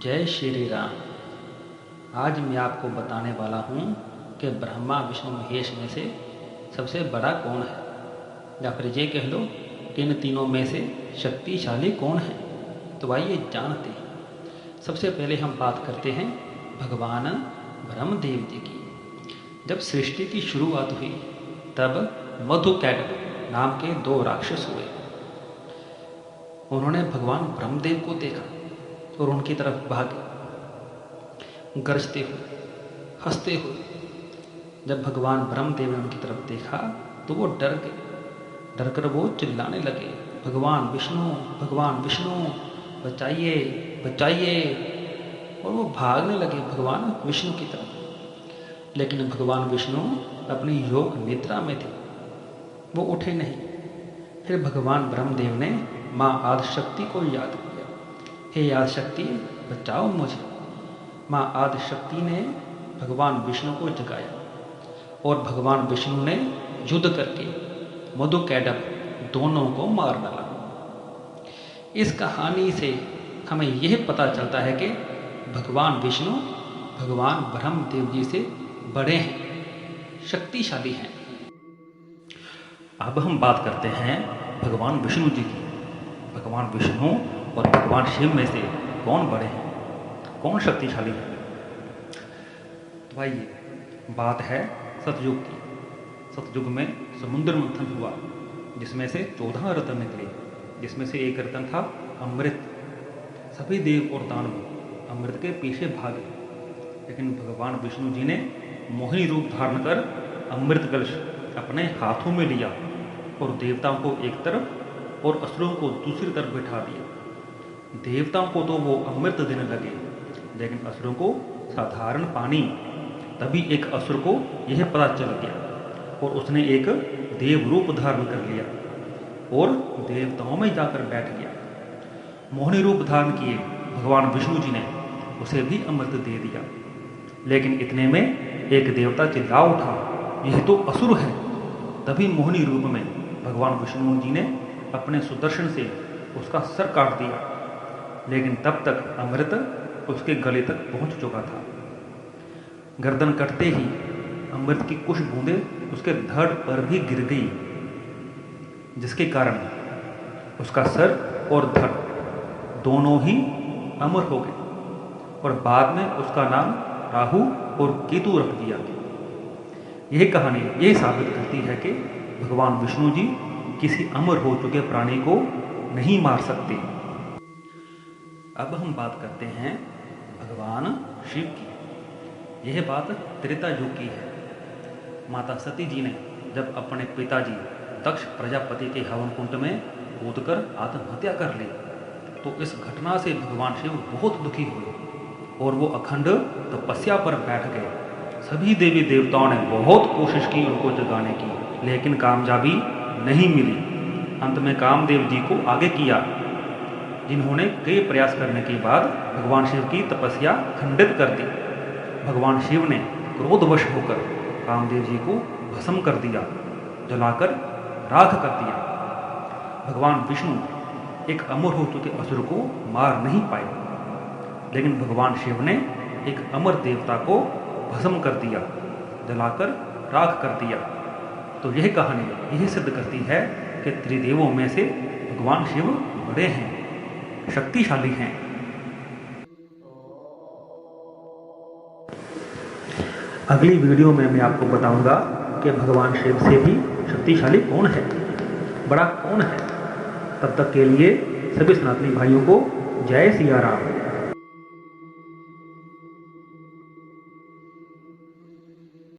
जय श्री राम। आज मैं आपको बताने वाला हूँ कि ब्रह्मा विष्णु महेश में से सबसे बड़ा कौन है, या फिर ये कह लो कि इन तीनों में से शक्तिशाली कौन है। तो आइए जानते हैं। सबसे पहले हम बात करते हैं भगवान ब्रह्मदेव जी की। जब सृष्टि की शुरुआत हुई तब मधुकैटभ नाम के दो राक्षस हुए। उन्होंने भगवान ब्रह्मदेव को देखा और उनकी तरफ भागे, गरजते हुए, हंसते हुए। जब भगवान ब्रह्मदेव ने उनकी तरफ देखा तो वो डर गए। डरकर वो चिल्लाने लगे, भगवान विष्णु बचाइए बचाइए। और वो भागने लगे भगवान विष्णु की तरफ। लेकिन भगवान विष्णु अपनी योग निद्रा में थे, वो उठे नहीं। फिर भगवान ब्रह्मदेव ने माँ आदिशक्ति को याद किया, हे आदिशक्ति बचाओ मुझे। माँ आदिशक्ति ने भगवान विष्णु को जगाया और भगवान विष्णु ने युद्ध करके मधुकैटभ दोनों को मार डाला। इस कहानी से हमें यह पता चलता है कि भगवान विष्णु भगवान ब्रह्मदेव जी से बड़े हैं, शक्तिशाली हैं। अब हम बात करते हैं भगवान विष्णु जी की। भगवान विष्णु और भगवान शिव में से कौन बड़े हैं, कौन शक्तिशाली है। तो भाई ये बात है सतयुग की। सतयुग में समुद्र मंथन हुआ जिसमें से 14 रत्न निकले, जिसमें से एक रत्न था अमृत। सभी देव और दानव अमृत के पीछे भागे, लेकिन भगवान विष्णु जी ने मोहिनी रूप धारण कर अमृत कलश अपने हाथों में लिया और देवताओं को एक तरफ और असुरों को दूसरी तरफ बिठा दिया। देवताओं को तो वो अमृत देने लगे, लेकिन असुरों को साधारण पानी। तभी एक असुर को यह पता चल गया और उसने एक देव रूप धारण कर लिया और देवताओं में जाकर बैठ गया। मोहिनी रूप धारण किए भगवान विष्णु जी ने उसे भी अमृत दे दिया। लेकिन इतने में एक देवता चिल्ला उठा, यह तो असुर है। तभी मोहिनी रूप में भगवान विष्णु जी ने अपने सुदर्शन से उसका सर काट दिया, लेकिन तब तक अमृत उसके गले तक पहुंच चुका था। गर्दन कटते ही अमृत की कुछ बूंदें उसके धड़ पर भी गिर गई, जिसके कारण उसका सर और धड़ दोनों ही अमर हो गए और बाद में उसका नाम राहु और केतु रख दिया। यह कहानी यह साबित करती है कि भगवान विष्णु जी किसी अमर हो चुके प्राणी को नहीं मार सकते। अब हम बात करते हैं भगवान शिव की। यह बात त्रेता युग की है। माता सती जी ने जब अपने पिताजी दक्ष प्रजापति के हवन कुंड में कूदकर आत्महत्या कर ली, तो इस घटना से भगवान शिव बहुत दुखी हुए और वो अखंड तपस्या पर बैठ गए। सभी देवी देवताओं ने बहुत कोशिश की उनको जगाने की, लेकिन कामयाबी नहीं मिली। अंत में कामदेव जी को आगे किया, जिन्होंने कई प्रयास करने के बाद भगवान शिव की तपस्या खंडित कर दी। भगवान शिव ने क्रोधवश होकर कामदेव जी को भस्म कर दिया, जलाकर राख कर दिया। भगवान विष्णु एक अमर हो चुके असुर को मार नहीं पाए, लेकिन भगवान शिव ने एक अमर देवता को भस्म कर दिया, जलाकर राख कर दिया। तो यह कहानी यह सिद्ध करती है कि त्रिदेवों में से भगवान शिव बड़े हैं, शक्तिशाली हैं। अगली वीडियो में मैं आपको बताऊंगा कि भगवान शिव से भी शक्तिशाली कौन है, बड़ा कौन है। तब तक के लिए सभी सनातनी भाइयों को जय सिया राम।